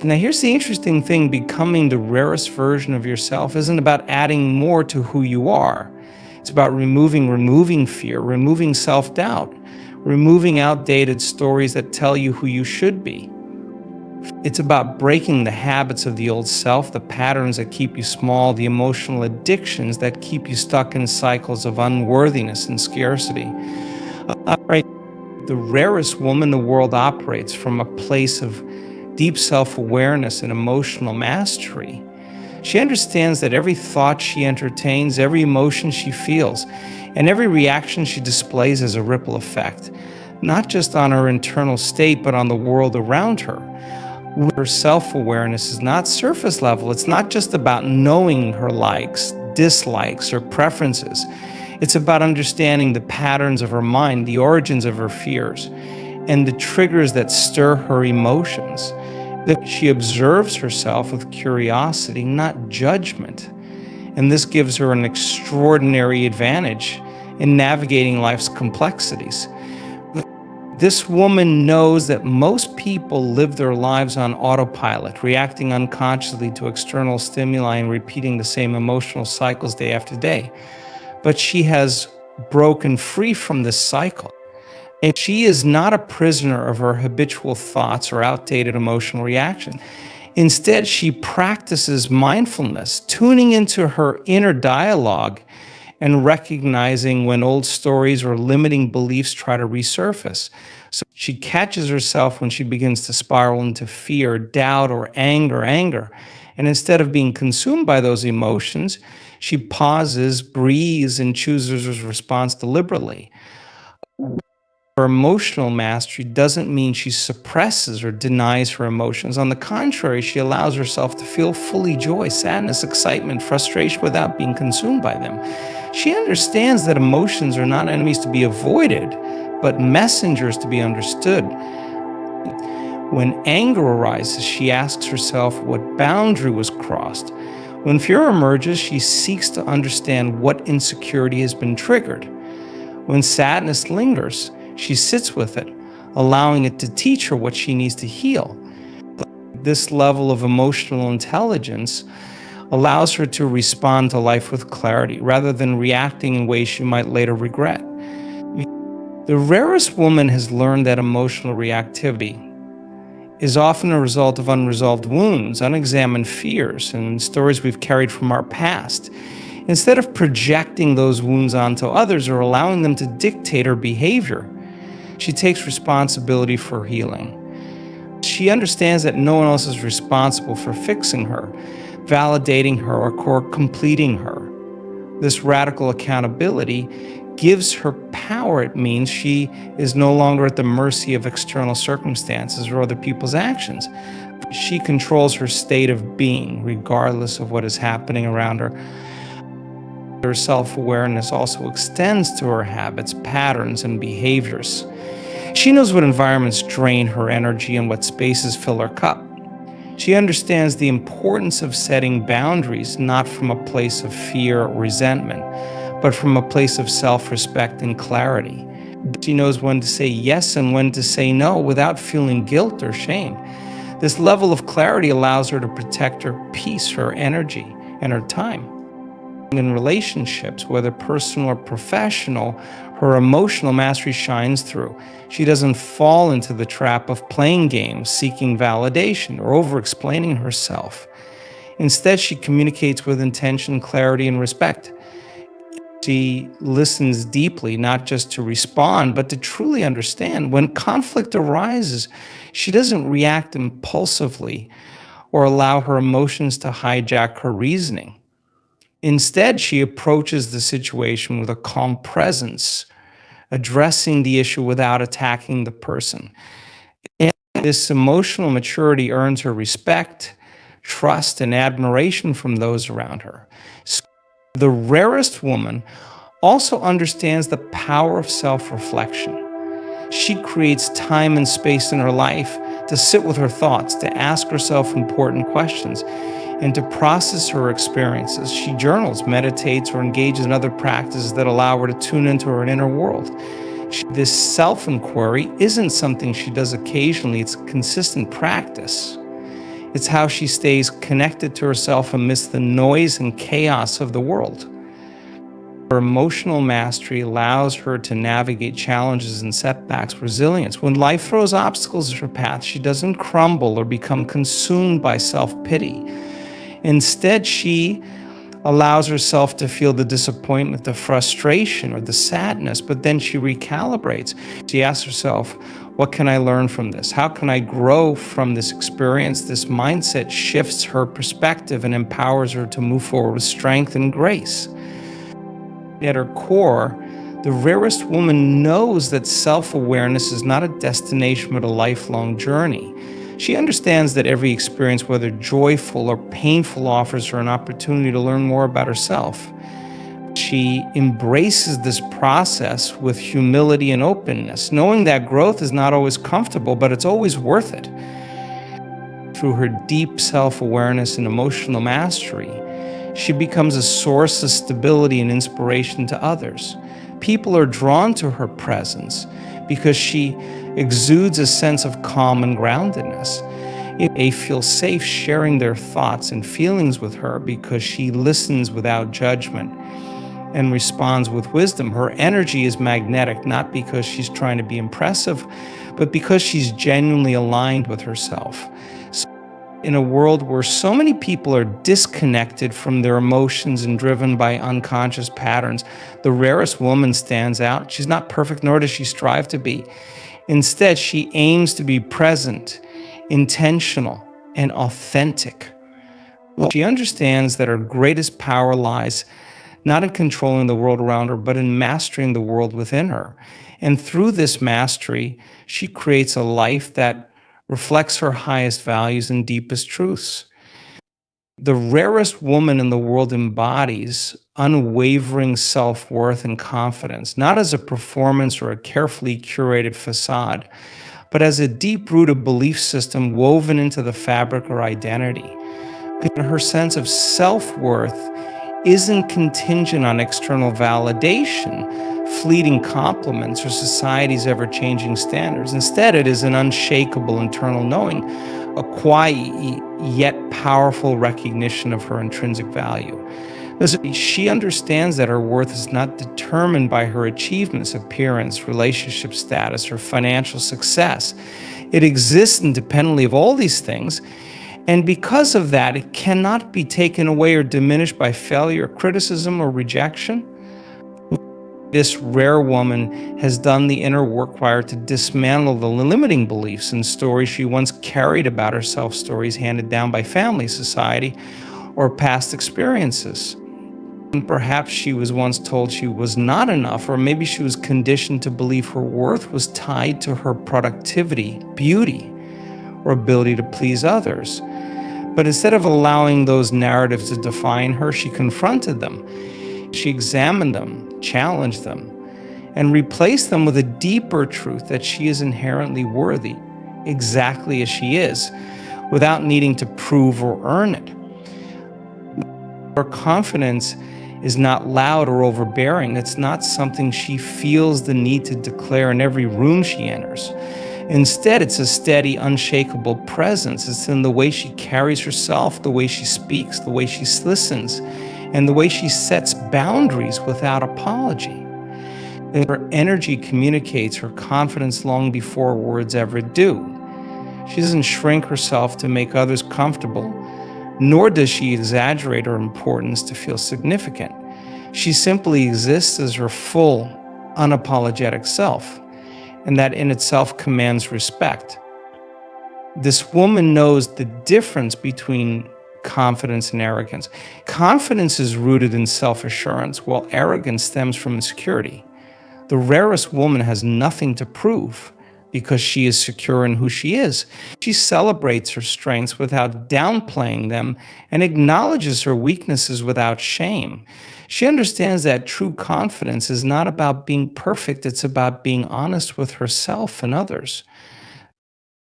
Now, here's the interesting thing: becoming the rarest version of yourself isn't about adding more to who you are. It's about removing fear, removing self-doubt, removing outdated stories that tell you who you should be. It's about breaking the habits of the old self, the patterns that keep you small, the emotional addictions that keep you stuck in cycles of unworthiness and scarcity. Right. The rarest woman in the world operates from a place of deep self-awareness and emotional mastery. She understands that every thought she entertains, every emotion she feels, and every reaction she displays has a ripple effect, not just on her internal state, but on the world around her. Her self-awareness is not surface level. It's not just about knowing her likes, dislikes, or preferences. It's about understanding the patterns of her mind, the origins of her fears, and the triggers that stir her emotions. That she observes herself with curiosity, not judgment. And this gives her an extraordinary advantage in navigating life's complexities. This woman knows that most people live their lives on autopilot, reacting unconsciously to external stimuli and repeating the same emotional cycles day after day. But she has broken free from this cycle. And she is not a prisoner of her habitual thoughts or outdated emotional reaction. Instead, she practices mindfulness, tuning into her inner dialogue and recognizing when old stories or limiting beliefs try to resurface. So she catches herself when she begins to spiral into fear, doubt, or anger. And instead of being consumed by those emotions, she pauses, breathes, and chooses a response deliberately. Her emotional mastery doesn't mean she suppresses or denies her emotions. On the contrary, she allows herself to feel fully joy, sadness, excitement, frustration without being consumed by them. She understands that emotions are not enemies to be avoided, but messengers to be understood. When anger arises, she asks herself what boundary was crossed. When fear emerges, she seeks to understand what insecurity has been triggered. When sadness lingers, she sits with it, allowing it to teach her what she needs to heal. This level of emotional intelligence allows her to respond to life with clarity rather than reacting in ways she might later regret. The rarest woman has learned that emotional reactivity is often a result of unresolved wounds, unexamined fears, and stories we've carried from our past. Instead of projecting those wounds onto others or allowing them to dictate her behavior, she takes responsibility for healing. She understands that no one else is responsible for fixing her, validating her, or completing her. This radical accountability gives her power. It means she is no longer at the mercy of external circumstances or other people's actions. She controls her state of being, regardless of what is happening around her. Her self-awareness also extends to her habits, patterns, and behaviors. She knows what environments drain her energy and what spaces fill her cup. She understands the importance of setting boundaries, not from a place of fear or resentment, but from a place of self-respect and clarity. She knows when to say yes and when to say no without feeling guilt or shame. This level of clarity allows her to protect her peace, her energy, and her time. In relationships, whether personal or professional, her emotional mastery shines through. She doesn't fall into the trap of playing games, seeking validation, or over-explaining herself. Instead, she communicates with intention, clarity, and respect. She listens deeply, not just to respond, but to truly understand. When conflict arises, she doesn't react impulsively or allow her emotions to hijack her reasoning. Instead, she approaches the situation with a calm presence, addressing the issue without attacking the person. And this emotional maturity earns her respect, trust, and admiration from those around her. The rarest woman also understands the power of self-reflection. She creates time and space in her life to sit with her thoughts, to ask herself important questions, and to process her experiences. She journals, meditates, or engages in other practices that allow her to tune into her inner world. This self-inquiry isn't something she does occasionally, it's a consistent practice. It's how she stays connected to herself amidst the noise and chaos of the world. Her emotional mastery allows her to navigate challenges and setbacks with resilience. When life throws obstacles at her path, she doesn't crumble or become consumed by self-pity. Instead, she allows herself to feel the disappointment, the frustration, or the sadness, but then she recalibrates. She asks herself, what can I learn from this? How can I grow from this experience? This mindset shifts her perspective and empowers her to move forward with strength and grace. At her core, the rarest woman knows that self-awareness is not a destination but a lifelong journey. She understands that every experience, whether joyful or painful, offers her an opportunity to learn more about herself. She embraces this process with humility and openness, knowing that growth is not always comfortable, but it's always worth it. Through her deep self-awareness and emotional mastery, she becomes a source of stability and inspiration to others. People are drawn to her presence because she exudes a sense of calm and groundedness. They feel safe sharing their thoughts and feelings with her because she listens without judgment and responds with wisdom. Her energy is magnetic, not because she's trying to be impressive, but because she's genuinely aligned with herself. In a world where so many people are disconnected from their emotions and driven by unconscious patterns, the rarest woman stands out. She's not perfect, nor does she strive to be. Instead, she aims to be present, intentional, and authentic. She understands that her greatest power lies not in controlling the world around her, but in mastering the world within her. And through this mastery, she creates a life that reflects her highest values and deepest truths. The rarest woman in the world embodies unwavering self-worth and confidence, not as a performance or a carefully curated facade, but as a deep-rooted belief system woven into the fabric of her identity. Her sense of self-worth isn't contingent on external validation, fleeting compliments, or society's ever-changing standards. Instead, it is an unshakable internal knowing, a quiet yet powerful recognition of her intrinsic value. She understands that her worth is not determined by her achievements, appearance, relationship status, or financial success. It exists independently of all these things, and because of that, it cannot be taken away or diminished by failure, criticism, or rejection. This rare woman has done the inner work required to dismantle the limiting beliefs and stories she once carried about herself, stories handed down by family, society, or past experiences. And perhaps she was once told she was not enough, or maybe she was conditioned to believe her worth was tied to her productivity, beauty, or ability to please others. But instead of allowing those narratives to define her, she confronted them. She examined them, challenged them, and replaced them with a deeper truth that she is inherently worthy, exactly as she is, without needing to prove or earn it. Her confidence is not loud or overbearing. It's not something she feels the need to declare in every room she enters. Instead, it's a steady, unshakable presence. It's in the way she carries herself, the way she speaks, the way she listens, and the way she sets boundaries without apology. Her energy communicates her confidence long before words ever do. She doesn't shrink herself to make others comfortable, nor does she exaggerate her importance to feel significant. She simply exists as her full, unapologetic self, and that in itself commands respect. This woman knows the difference between confidence and arrogance. Confidence is rooted in self-assurance, while arrogance stems from insecurity. The rarest woman has nothing to prove because she is secure in who she is. She celebrates her strengths without downplaying them and acknowledges her weaknesses without shame. She understands that true confidence is not about being perfect, it's about being honest with herself and others.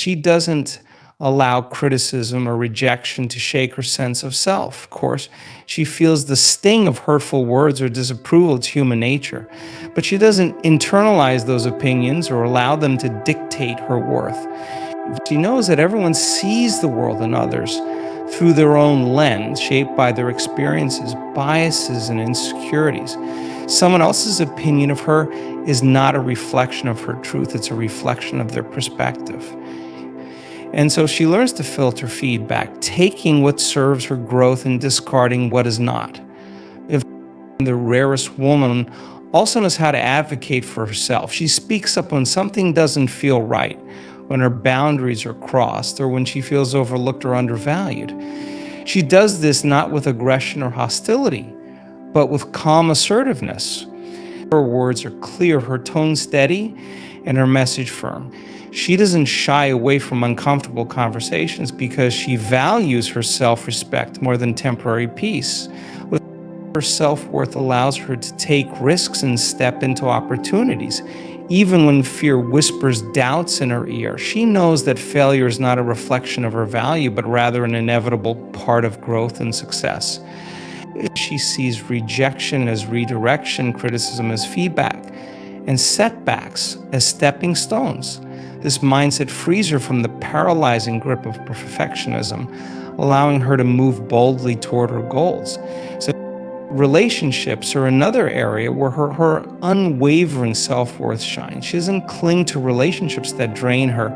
She doesn't allow criticism or rejection to shake her sense of self. Of course, she feels the sting of hurtful words or disapproval. It's human nature. But she doesn't internalize those opinions or allow them to dictate her worth. She knows that everyone sees the world and others through their own lens, shaped by their experiences, biases, and insecurities. Someone else's opinion of her is not a reflection of her truth, it's a reflection of their perspective. And so she learns to filter feedback, taking what serves her growth and discarding what is not. If the rarest woman also knows how to advocate for herself. She speaks up when something doesn't feel right, when her boundaries are crossed, or when she feels overlooked or undervalued. She does this not with aggression or hostility, but with calm assertiveness. Her words are clear, her tone steady, and her message firm. She doesn't shy away from uncomfortable conversations because she values her self-respect more than temporary peace. Her self-worth allows her to take risks and step into opportunities. Even when fear whispers doubts in her ear, she knows that failure is not a reflection of her value, but rather an inevitable part of growth and success. She sees rejection as redirection, criticism as feedback, and setbacks as stepping stones. This mindset frees her from the paralyzing grip of perfectionism, allowing her to move boldly toward her goals. So relationships are another area where her unwavering self-worth shines. She doesn't cling to relationships that drain her,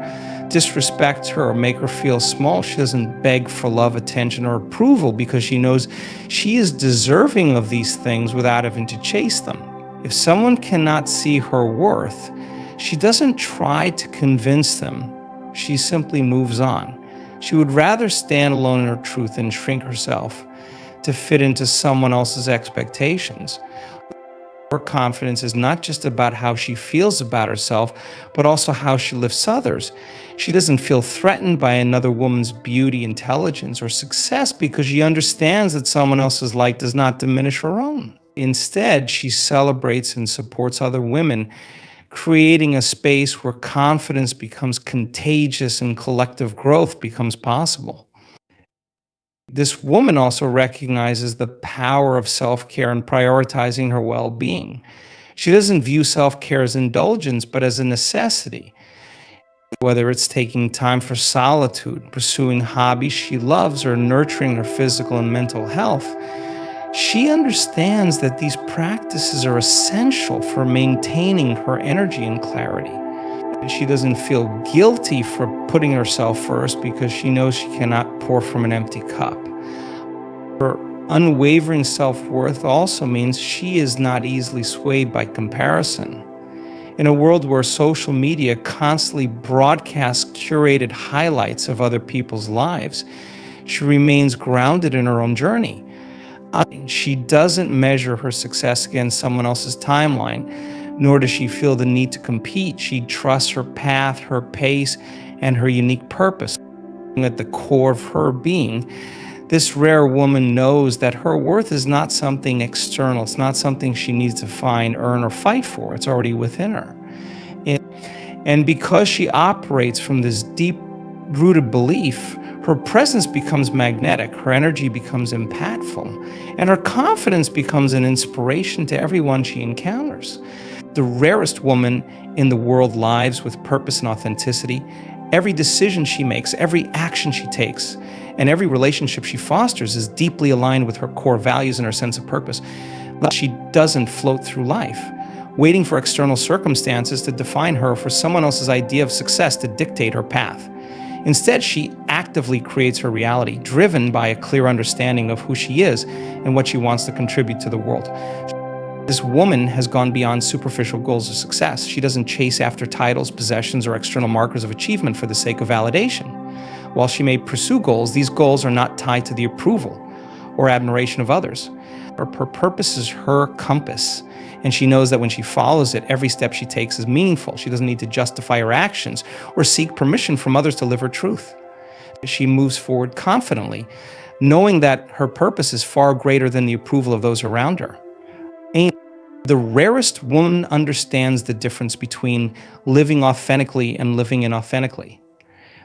disrespect her, or make her feel small. She doesn't beg for love, attention, or approval because she knows she is deserving of these things without having to chase them. If someone cannot see her worth, she doesn't try to convince them. She simply moves on. She would rather stand alone in her truth than shrink herself to fit into someone else's expectations. Her confidence is not just about how she feels about herself, but also how she lifts others. She doesn't feel threatened by another woman's beauty, intelligence, or success because she understands that someone else's light does not diminish her own. Instead, she celebrates and supports other women, creating a space where confidence becomes contagious and collective growth becomes possible. This woman also recognizes the power of self-care and prioritizing her well-being. She doesn't view self-care as indulgence, but as a necessity. Whether it's taking time for solitude, pursuing hobbies she loves, or nurturing her physical and mental health, she understands that these practices are essential for maintaining her energy and clarity. She doesn't feel guilty for putting herself first because she knows she cannot pour from an empty cup. Her unwavering self-worth also means she is not easily swayed by comparison. In a world where social media constantly broadcasts curated highlights of other people's lives, she remains grounded in her own journey. She doesn't measure her success against someone else's timeline, nor does she feel the need to compete. She trusts her path, her pace, and her unique purpose. At the core of her being, this rare woman knows that her worth is not something external. It's not something she needs to find, earn, or fight for. It's already within her. And because she operates from this deep-rooted belief, her presence becomes magnetic, her energy becomes impactful, and her confidence becomes an inspiration to everyone she encounters. The rarest woman in the world lives with purpose and authenticity. Every decision she makes, every action she takes, and every relationship she fosters is deeply aligned with her core values and her sense of purpose. She doesn't float through life, waiting for external circumstances to define her, for someone else's idea of success to dictate her path. Instead, she actively creates her reality, driven by a clear understanding of who she is and what she wants to contribute to the world. This woman has gone beyond superficial goals of success. She doesn't chase after titles, possessions, or external markers of achievement for the sake of validation. While she may pursue goals, these goals are not tied to the approval or admiration of others. Her purpose is her compass, and she knows that when she follows it, every step she takes is meaningful. She doesn't need to justify her actions or seek permission from others to live her truth. She moves forward confidently, knowing that her purpose is far greater than the approval of those around her. The rarest woman understands the difference between living authentically and living inauthentically.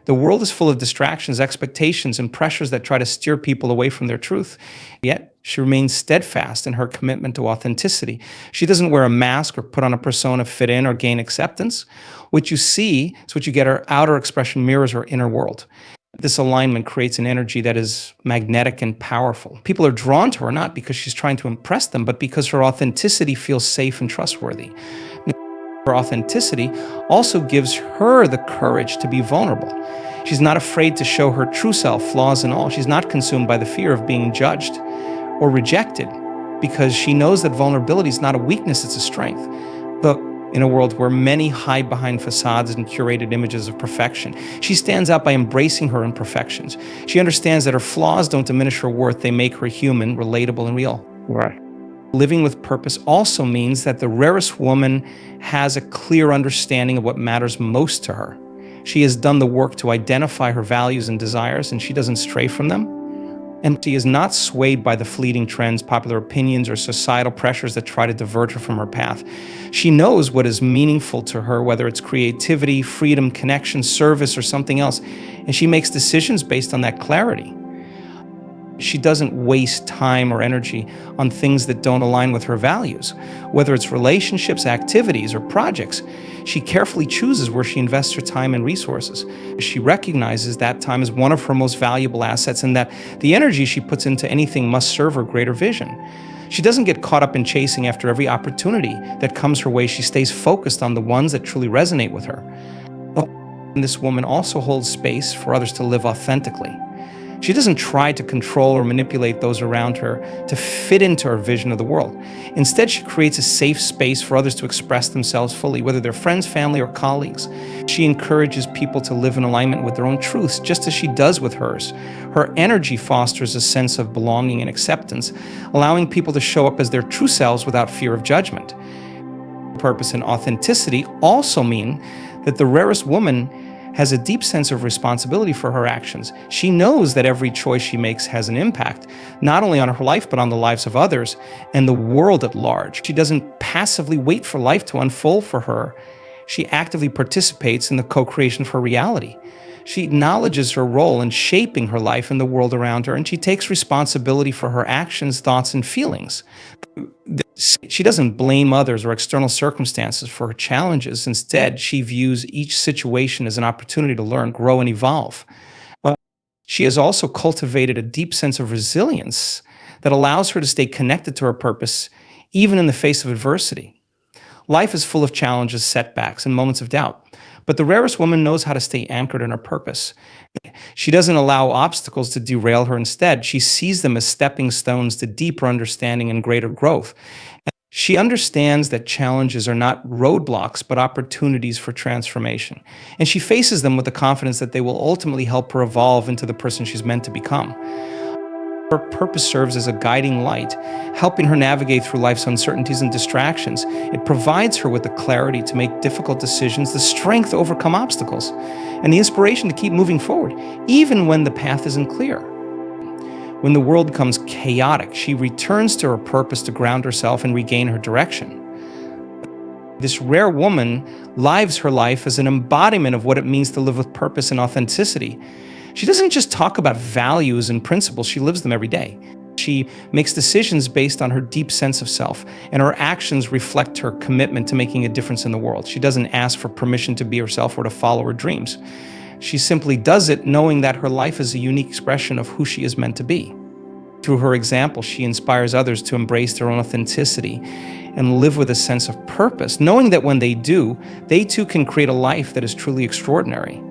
The world is full of distractions, expectations, and pressures that try to steer people away from their truth. Yet, She remains steadfast in her commitment to authenticity. She doesn't wear a mask or put on a persona, fit in, or gain acceptance. What you see is what you get. Her outer expression mirrors her inner world. This alignment creates an energy that is magnetic and powerful. People are drawn to her not because she's trying to impress them, but because her authenticity feels safe and trustworthy. Her authenticity also gives her the courage to be vulnerable. She's not afraid to show her true self, flaws and all. She's not consumed by the fear of being judged or rejected, because she knows that vulnerability is not a weakness, it's a strength. But in a world where many hide behind facades and curated images of perfection, she stands out by embracing her imperfections. She understands that her flaws don't diminish her worth, they make her human, relatable, and real. Right. Living with purpose also means that the rarest woman has a clear understanding of what matters most to her. She has done the work to identify her values and desires, and she doesn't stray from them. And she is not swayed by the fleeting trends, popular opinions, or societal pressures that try to divert her from her path. She knows what is meaningful to her, whether it's creativity, freedom, connection, service, or something else, and she makes decisions based on that clarity. She doesn't waste time or energy on things that don't align with her values. Whether it's relationships, activities, or projects, she carefully chooses where she invests her time and resources. She recognizes that time is one of her most valuable assets and that the energy she puts into anything must serve her greater vision. She doesn't get caught up in chasing after every opportunity that comes her way. She stays focused on the ones that truly resonate with her. And this woman also holds space for others to live authentically. She doesn't try to control or manipulate those around her to fit into her vision of the world. Instead, she creates a safe space for others to express themselves fully, whether they're friends, family, or colleagues. She encourages people to live in alignment with their own truths, just as she does with hers. Her energy fosters a sense of belonging and acceptance, allowing people to show up as their true selves without fear of judgment. Purpose and authenticity also mean that the rarest woman has a deep sense of responsibility for her actions. She knows that every choice she makes has an impact, not only on her life, but on the lives of others and the world at large. She doesn't passively wait for life to unfold for her. She actively participates in the co-creation of her reality. She acknowledges her role in shaping her life and the world around her, and she takes responsibility for her actions, thoughts, and feelings. She doesn't blame others or external circumstances for her challenges. Instead, she views each situation as an opportunity to learn, grow, and evolve. She has also cultivated a deep sense of resilience that allows her to stay connected to her purpose, even in the face of adversity. Life is full of challenges, setbacks, and moments of doubt. But the rarest woman knows how to stay anchored in her purpose. She doesn't allow obstacles to derail her. Instead, she sees them as stepping stones to deeper understanding and greater growth. She understands that challenges are not roadblocks, but opportunities for transformation. And she faces them with the confidence that they will ultimately help her evolve into the person she's meant to become. Her purpose serves as a guiding light, helping her navigate through life's uncertainties and distractions. It provides her with the clarity to make difficult decisions, the strength to overcome obstacles, and the inspiration to keep moving forward, even when the path isn't clear. When the world becomes chaotic, she returns to her purpose to ground herself and regain her direction. This rare woman lives her life as an embodiment of what it means to live with purpose and authenticity. She doesn't just talk about values and principles, she lives them every day. She makes decisions based on her deep sense of self, and her actions reflect her commitment to making a difference in the world. She doesn't ask for permission to be herself or to follow her dreams. She simply does it knowing that her life is a unique expression of who she is meant to be. Through her example, she inspires others to embrace their own authenticity and live with a sense of purpose, knowing that when they do, they too can create a life that is truly extraordinary.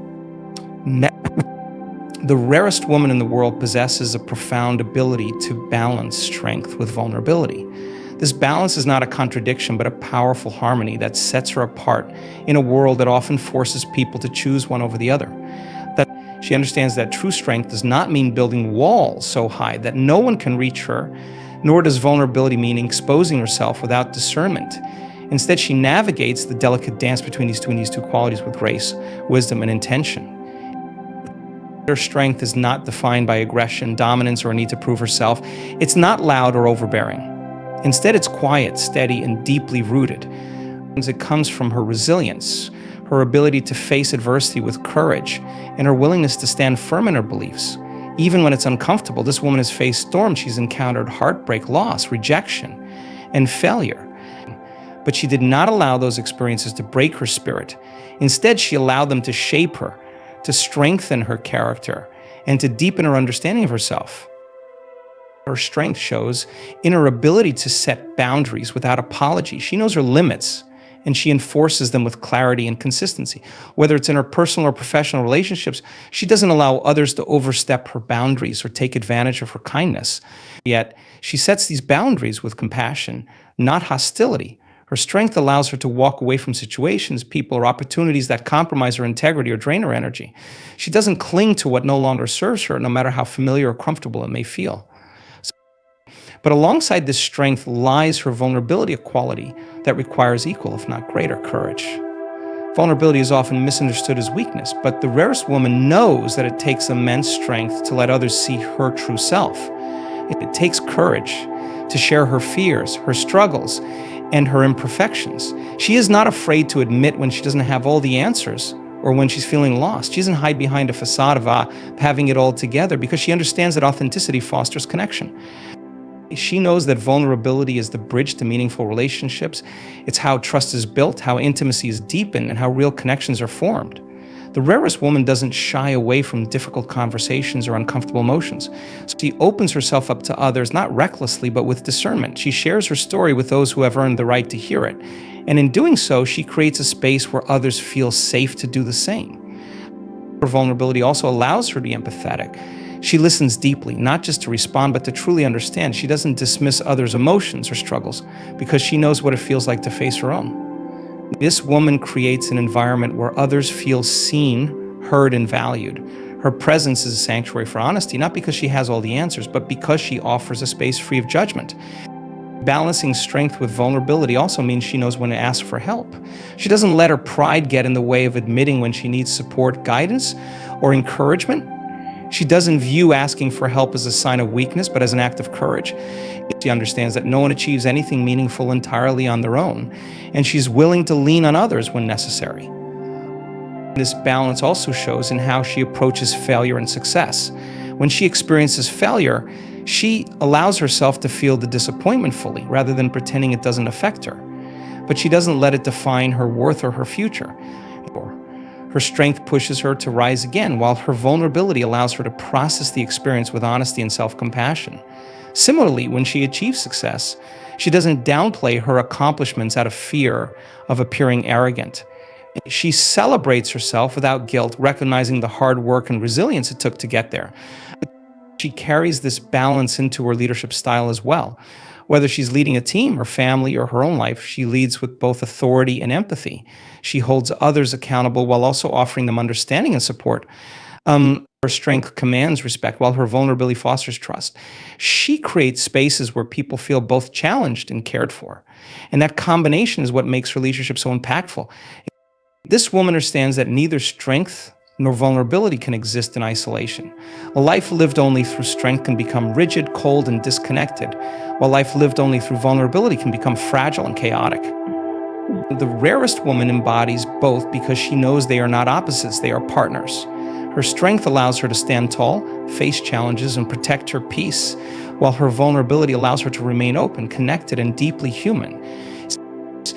The rarest woman in the world possesses a profound ability to balance strength with vulnerability. This balance is not a contradiction, but a powerful harmony that sets her apart in a world that often forces people to choose one over the other. That she understands that true strength does not mean building walls so high that no one can reach her, nor does vulnerability mean exposing herself without discernment. Instead, she navigates the delicate dance between these two qualities with grace, wisdom, and intention. Her strength is not defined by aggression, dominance, or a need to prove herself. It's not loud or overbearing. Instead, it's quiet, steady, and deeply rooted. It comes from her resilience, her ability to face adversity with courage, and her willingness to stand firm in her beliefs, Even when it's uncomfortable, this woman has faced storms. She's encountered heartbreak, loss, rejection, and failure. But she did not allow those experiences to break her spirit. Instead, she allowed them to shape her, to strengthen her character, and to deepen her understanding of herself. Her strength shows in her ability to set boundaries without apology. She knows her limits, and she enforces them with clarity and consistency. Whether it's in her personal or professional relationships, she doesn't allow others to overstep her boundaries or take advantage of her kindness. Yet, she sets these boundaries with compassion, not hostility. Her strength allows her to walk away from situations, people, or opportunities that compromise her integrity or drain her energy. She doesn't cling to what no longer serves her, no matter how familiar or comfortable it may feel. But alongside this strength lies her vulnerability, a quality that requires equal, if not greater, courage. Vulnerability is often misunderstood as weakness, but the rarest woman knows that it takes immense strength to let others see her true self. It takes courage to share her fears, her struggles, and her imperfections. She is not afraid to admit when she doesn't have all the answers or when she's feeling lost. She doesn't hide behind a facade of having it all together, because she understands that authenticity fosters connection. She knows that vulnerability is the bridge to meaningful relationships. It's how trust is built, how intimacy is deepened, and how real connections are formed. The rarest woman doesn't shy away from difficult conversations or uncomfortable emotions. She opens herself up to others, not recklessly, but with discernment. She shares her story with those who have earned the right to hear it. And in doing so, she creates a space where others feel safe to do the same. Her vulnerability also allows her to be empathetic. She listens deeply, not just to respond, but to truly understand. She doesn't dismiss others' emotions or struggles because she knows what it feels like to face her own. This woman creates an environment where others feel seen, heard, and valued. Her presence is a sanctuary for honesty, not because she has all the answers, but because she offers a space free of judgment. Balancing strength with vulnerability also means she knows when to ask for help. She doesn't let her pride get in the way of admitting when she needs support, guidance, or encouragement. She doesn't view asking for help as a sign of weakness, but as an act of courage. She understands that no one achieves anything meaningful entirely on their own, and she's willing to lean on others when necessary. This balance also shows in how she approaches failure and success. When she experiences failure, she allows herself to feel the disappointment fully, rather than pretending it doesn't affect her. But she doesn't let it define her worth or her future. Her strength pushes her to rise again, while her vulnerability allows her to process the experience with honesty and self-compassion. Similarly, when she achieves success, she doesn't downplay her accomplishments out of fear of appearing arrogant. She celebrates herself without guilt, recognizing the hard work and resilience it took to get there. She carries this balance into her leadership style as well. Whether she's leading a team, her family, or her own life, she leads with both authority and empathy. She holds others accountable while also offering them understanding and support. Her strength commands respect, while her vulnerability fosters trust. She creates spaces where people feel both challenged and cared for. And that combination is what makes her leadership so impactful. This woman understands that neither strength nor vulnerability can exist in isolation. A life lived only through strength can become rigid, cold, and disconnected, while life lived only through vulnerability can become fragile and chaotic. The rarest woman embodies both because she knows they are not opposites, they are partners. Her strength allows her to stand tall, face challenges, and protect her peace, while her vulnerability allows her to remain open, connected, and deeply human.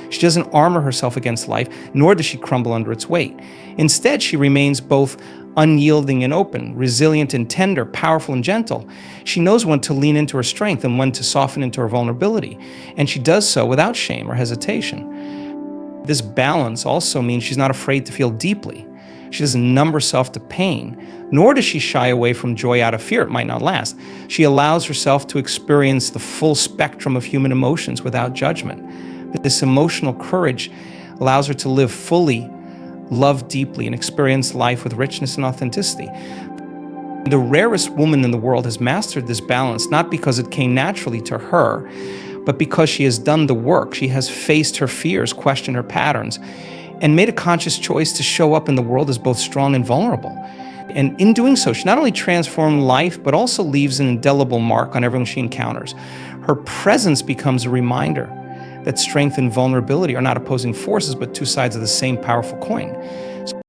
She doesn't armor herself against life, nor does she crumble under its weight. Instead, she remains both unyielding and open, resilient and tender, powerful and gentle. She knows when to lean into her strength and when to soften into her vulnerability, and she does so without shame or hesitation. This balance also means she's not afraid to feel deeply. She doesn't numb herself to pain, nor does she shy away from joy out of fear it might not last. She allows herself to experience the full spectrum of human emotions without judgment. This emotional courage allows her to live fully, love deeply, and experience life with richness and authenticity. The rarest woman in the world has mastered this balance, not because it came naturally to her, but because she has done the work. She has faced her fears, questioned her patterns, and made a conscious choice to show up in the world as both strong and vulnerable. And in doing so, she not only transformed life, but also leaves an indelible mark on everyone she encounters. Her presence becomes a reminder that strength and vulnerability are not opposing forces, but two sides of the same powerful coin. So